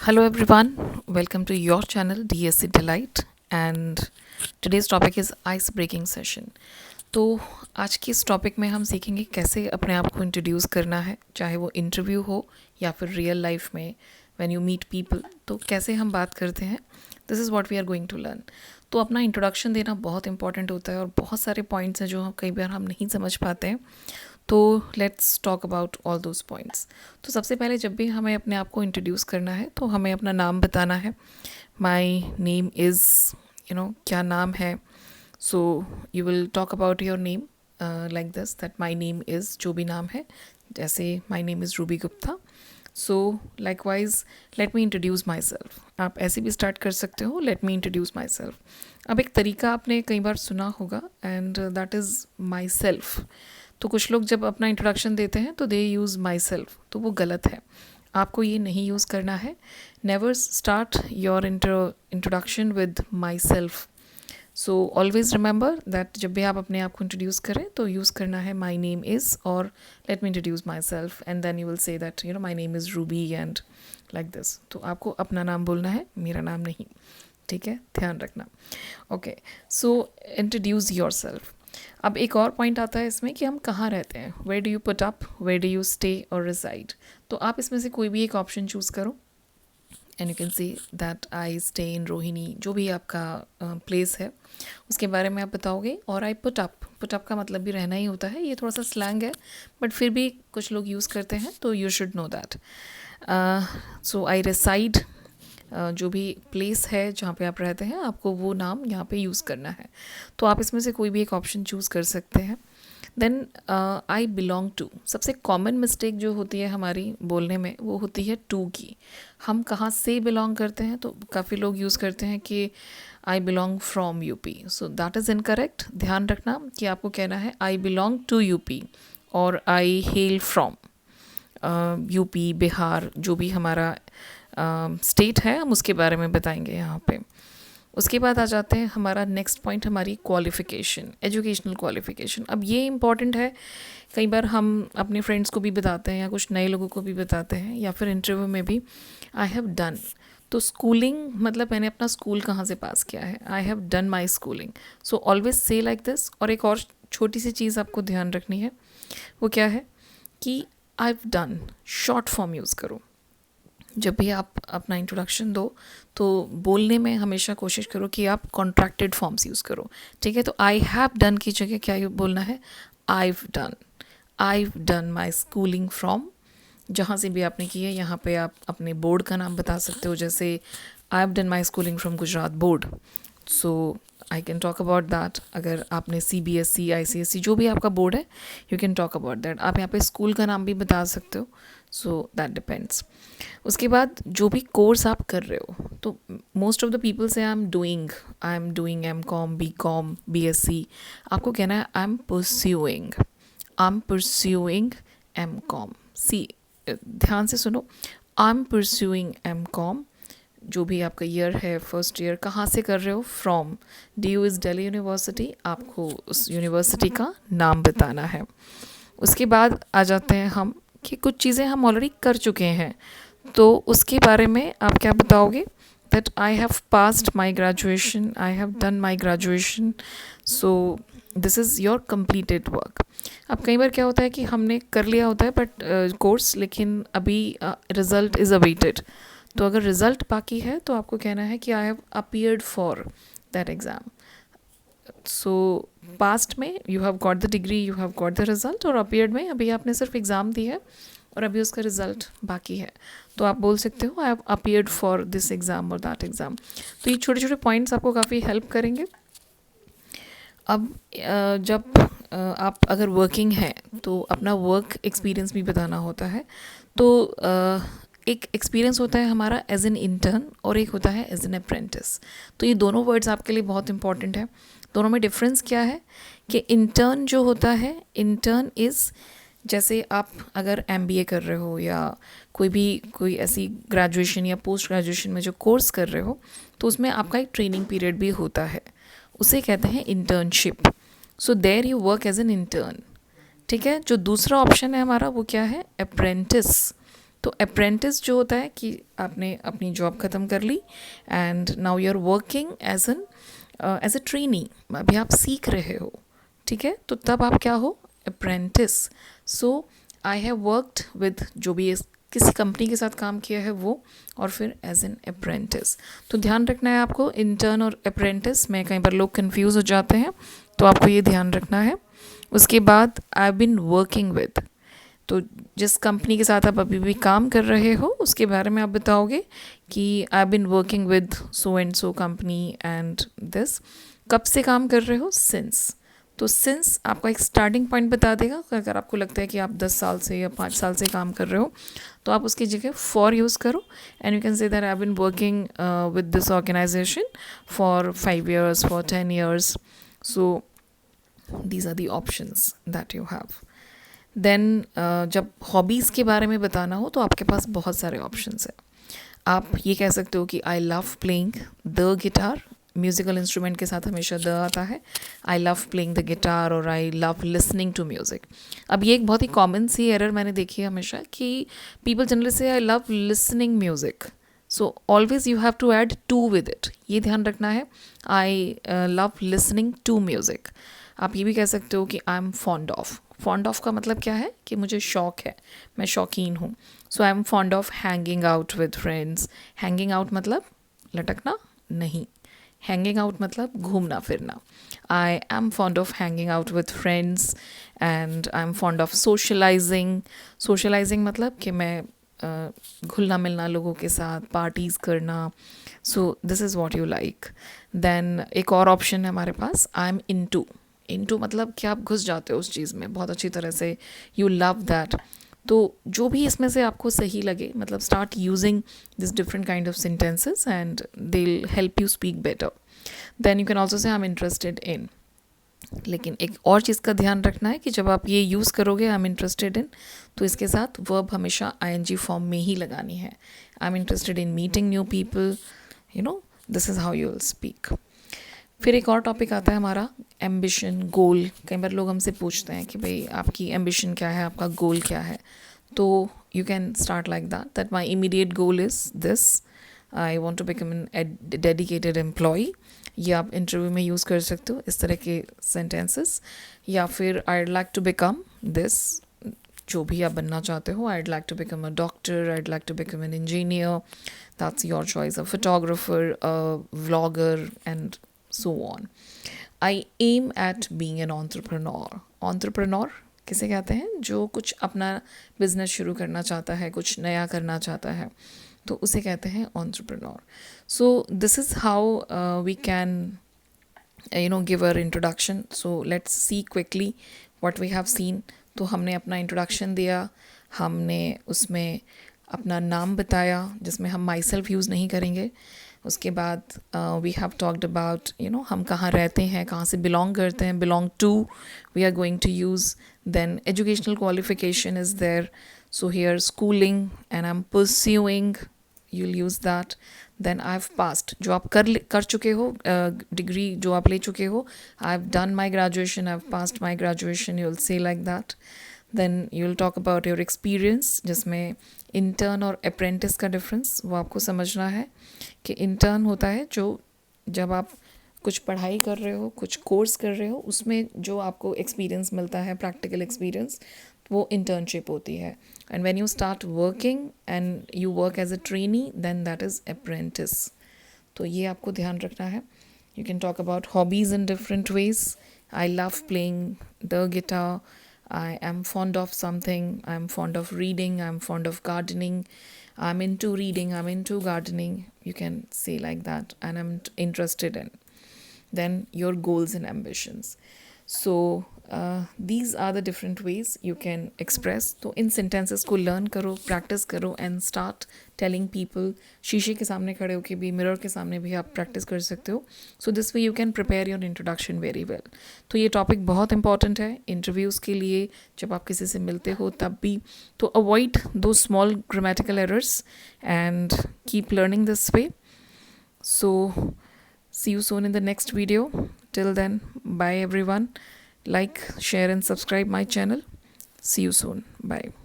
Hello everyone, welcome to your channel DSC Delight and today's topic is ice breaking session. तो आज के इस topic में हम सीखेंगे कैसे अपने आप को इंट्रोड्यूस करना है, चाहे वो इंटरव्यू हो या फिर रियल लाइफ में व्हेन यू मीट पीपल, तो कैसे हम बात करते हैं. This is what we are going to learn. तो अपना इंट्रोडक्शन देना बहुत इंपॉर्टेंट होता है और बहुत सारे पॉइंट्स हैं जो हम कई बार हम नहीं समझ पाते हैं. तो let's talk about all those points. तो सबसे पहले जब भी हमें अपने आप को इंट्रोड्यूस करना है तो हमें अपना नाम बताना है. माई नेम इज़, क्या नाम है. So you will talk about your name like this, that my name is, जो भी नाम है, जैसे माई name is Ruby Gupta. So likewise late me introduce my self. आप ऐसे भी स्टार्ट कर सकते हो, late me introduce my self. अब एक तरीका आपने कई बार सुना होगा and that is my self. तो कुछ लोग जब अपना इंट्रोडक्शन देते हैं तो दे यूज़ माई सेल्फ, तो वो गलत है. आपको ये नहीं यूज़ करना है. Never start your introduction with my self. So always remember that जब भी आप अपने आप को इंट्रोड्यूस करें तो यूज़ करना है माई नेम इज़ और let me introduce myself and then you will say that my name is Ruby and like this. तो आपको अपना नाम बोलना है, मेरा नाम नहीं. ठीक है, ध्यान रखना. Okay, so introduce your self. अब एक और पॉइंट आता है इसमें कि हम कहाँ रहते हैं. Where do you put up, where do you stay और रिसाइड. तो आप इसमें से कोई भी एक ऑप्शन चूज़ करो and you can see that I stay in Rohini. जो भी आपका प्लेस है उसके बारे में आप बताओगे. और I put up, put up का मतलब भी रहना ही होता है. ये थोड़ा सा स्लैंग है बट फिर भी कुछ लोग यूज़ करते हैं, तो you should know that. So I reside, जो भी प्लेस है जहाँ पे आप रहते हैं, आपको वो नाम यहाँ पे यूज़ करना है. तो आप इसमें से कोई भी एक ऑप्शन चूज़ कर सकते हैं. Then I belong to. सबसे कॉमन मिस्टेक जो होती है हमारी बोलने में वो होती है टू की. हम कहाँ से बिलोंग करते हैं, तो काफ़ी लोग यूज़ करते हैं कि I belong from UP. So that is incorrect. ध्यान रखना कि आपको कहना है आई बिलोंग टू यूपी और आई हेल फ्रॉम यूपी, बिहार, जो भी हमारा स्टेट है हम उसके बारे में बताएंगे यहाँ पे. उसके बाद आ जाते हैं हमारा नेक्स्ट पॉइंट, हमारी क्वालिफ़िकेशन, एजुकेशनल क्वालिफ़िकेशन. अब ये इम्पॉर्टेंट है. कई बार हम अपने फ्रेंड्स को भी बताते हैं या कुछ नए लोगों को भी बताते हैं या फिर इंटरव्यू में भी आई हैव डन. तो स्कूलिंग मतलब मैंने अपना स्कूल कहाँ से पास किया है, आई have done my schooling. So always say like this. और एक और छोटी सी चीज़ आपको ध्यान रखनी है, वो क्या है कि I have done short form use करो. जब भी आप अपना इंट्रोडक्शन दो तो बोलने में हमेशा कोशिश करो कि आप कॉन्ट्रैक्टेड फॉर्म्स यूज़ करो. ठीक है, तो आई हैव डन की जगह क्या बोलना है, I done my schooling from. जहाँ से भी आपने की है यहाँ पे आप अपने बोर्ड का नाम बता सकते हो. जैसे आई have done my schooling from Gujarat board, so I can talk about that. अगर आपने CBSE, ICSE, जो भी आपका बोर्ड है, you can talk about that. आप यहाँ पे स्कूल का नाम भी बता सकते हो. So that depends. उसके बाद जो भी कोर्स आप कर रहे हो, तो मोस्ट ऑफ द पीपल से I am doing MCom, BCom, BSc. आपको कहना है आई एम परस्यूइंग MCom. सी, ध्यान से सुनो, आई एम परस्यूइंग MCom. जो भी आपका ईयर है, फर्स्ट ईयर, कहाँ से कर रहे हो, from. DU is Delhi university. आपको उस यूनिवर्सिटी का नाम बताना है. उसके बाद आ जाते हैं हम कि कुछ चीज़ें हम ऑलरेडी कर चुके हैं, तो उसके बारे में आप क्या बताओगे, that I have passed my graduation, I have done my graduation. So this is your completed work. अब कई बार क्या होता है कि हमने कर लिया होता है बट कोर्स, लेकिन अभी रिज़ल्ट इज़ अवेटेड. तो अगर रिज़ल्ट बाकी है तो आपको कहना है कि I have appeared for that exam. So past में you have got the degree, you have got the result, और अपीयर्ड में अभी आपने सिर्फ एग्ज़ाम दी है और अभी उसका रिज़ल्ट बाकी है. तो आप बोल सकते हो I have appeared for this exam और दैट एग्ज़ाम. तो ये छोटे छोटे पॉइंट्स आपको काफ़ी हेल्प करेंगे. अब जब आप अगर वर्किंग हैं तो अपना वर्क एक्सपीरियंस भी बताना होता है. तो एक एक्सपीरियंस होता है हमारा एज एन इंटर्न और एक होता है एज एन अप्रेंटिस. तो ये दोनों वर्ड्स आपके लिए बहुत इंपॉर्टेंट है. दोनों में डिफरेंस क्या है कि इंटर्न जो होता है, इंटर्न इज़, जैसे आप अगर MBA कर रहे हो या कोई ऐसी ग्रेजुएशन या पोस्ट ग्रेजुएशन में जो कोर्स कर रहे हो, तो उसमें आपका एक ट्रेनिंग पीरियड भी होता है, उसे कहते हैं internship. So there you work as an intern. ठीक है, जो दूसरा ऑप्शन है हमारा वो क्या है, अप्रेंटिस. तो अप्रेंटिस जो होता है कि आपने अपनी जॉब ख़त्म कर ली and now you are working as a trainee, अभी आप सीख रहे हो, ठीक है, तो तब आप क्या हो, apprentice. So I have worked with, जो भी किसी कंपनी के साथ काम किया है वो, और फिर एज एन अप्रेंटिस. तो ध्यान रखना है आपको, इंटर्न और अप्रेंटिस में कई बार लोग कंफ्यूज हो जाते हैं, तो आपको ये ध्यान रखना है. उसके बाद आई बिन वर्किंग विद, तो जिस कंपनी के साथ आप अभी भी काम कर रहे हो उसके बारे में आप बताओगे कि I been working with so and so company and this. कब से काम कर रहे हो, सिंस. तो सिंस आपका एक स्टार्टिंग पॉइंट बता देगा. अगर आपको लगता है कि आप 10 साल से या 5 साल से काम कर रहे हो तो आप उसकी जगह फॉर यूज़ करो and you can say that I been working with this organisation for 5 years, for 10 years. So these are the options that you have. Then जब हॉबीज़ के बारे में बताना हो तो आपके पास बहुत सारे ऑप्शंस हैं. आप ये कह सकते हो कि I love playing the guitar. Musical instrument के साथ हमेशा द आता है. I love playing the guitar और I love listening to music. अब ये एक बहुत ही कॉमन सी एरर मैंने देखी है हमेशा कि people generally say I love listening music. So always you have to add to with it, ये ध्यान रखना है. I love listening to music. आप ये भी कह सकते हो कि I am fond of. Fond of का मतलब क्या है कि मुझे शौक है, मैं शौकीन हूँ. So I am fond of hanging out with friends. Hanging out मतलब लटकना नहीं, हैंगिंग आउट मतलब घूमना फिरना. I am fond of hanging out with friends and I am fond of socialising. Socialising मतलब कि मैं घुलना मिलना लोगों के साथ, पार्टीज़ करना. So this is what you like. Then एक और ऑप्शन है हमारे पास, आई एम इनटू. इनटू मतलब कि आप घुस जाते हो उस चीज़ में बहुत अच्छी तरह से, यू लव दैट. तो जो भी इसमें से आपको सही लगे, मतलब start using this different kind of sentences and they will help you speak better. Then you can also say I am interested in. लेकिन एक और चीज़ का ध्यान रखना है कि जब आप ये यूज़ करोगे आई एम इंटरेस्टेड इन, तो इसके साथ वर्ब हमेशा आईएनजी फॉर्म में ही लगानी है. I am interested in meeting new people, you know, this is how you will speak. फिर एक और टॉपिक आता है हमारा एम्बिशन, गोल. कई बार लोग हमसे पूछते हैं कि भाई आपकी एम्बिशन क्या है, आपका गोल क्या है. तो you can start like that my immediate goal is this, I want to become an dedicated employee. ये आप इंटरव्यू में यूज़ कर सकते हो इस तरह के सेंटेंसेस. या फिर I like to become this, जो भी आप बनना चाहते हो. I like to become a doctor, I like to become an engineer, that's your choice. A photographer, a vlogger and so on. I aim at being an entrepreneur. Entrepreneur किसे कहते हैं, जो कुछ अपना बिजनेस शुरू करना चाहता है, कुछ नया करना चाहता है, तो उसे कहते हैं entrepreneur. So this is how we can give our introduction. So let's see quickly what we have seen. तो हमने अपना इंट्रोडक्शन दिया, हमने उसमें अपना नाम बताया जिसमें हम माई सेल्फ यूज़ नहीं करेंगे. उसके बाद वी हैव टॉक्ड अबाउट हम कहाँ रहते हैं, कहाँ से बिलोंग करते हैं, belong to we are going to use. Then educational qualification is there, so here schooling and I am pursuing, you will use that. Then I have passed, जो आप कर चुके हो, डिग्री जो आप ले चुके हो. I have done my graduation, I have passed my graduation, you will say like that. Then you will talk about your experience, जिसमें इंटर्न और अप्रेंटिस का डिफरेंस वो आपको समझना है कि इंटर्न होता है जो जब आप कुछ पढ़ाई कर रहे हो, कुछ कोर्स कर रहे हो, उसमें जो आपको एक्सपीरियंस मिलता है, प्रैक्टिकल एक्सपीरियंस, वो इंटर्नशिप होती है. And when you start working and you work as a trainee, then that is apprentice. तो ये आपको ध्यान रखना है. You can talk about hobbies in different ways. I love playing the guitar, I am fond of something, I am fond of reading, I am fond of gardening, I'm into reading, I'm into gardening. You can say like that, and I'm interested in. Then your goals and ambitions. So these are the different ways you can express. तो इन sentences को learn करो, practice करो and start telling people. शीशे के सामने खड़े होके भी, मिरर के सामने भी आप practice कर सकते हो. So this way you can prepare your introduction very well. तो ये topic बहुत important है interviews के लिए, जब आप किसी से मिलते हो तब भी. तो avoid those small grammatical errors and keep learning this way. So see you soon in the next video. Till then, bye everyone. Like, share and subscribe my channel. See you soon. Bye.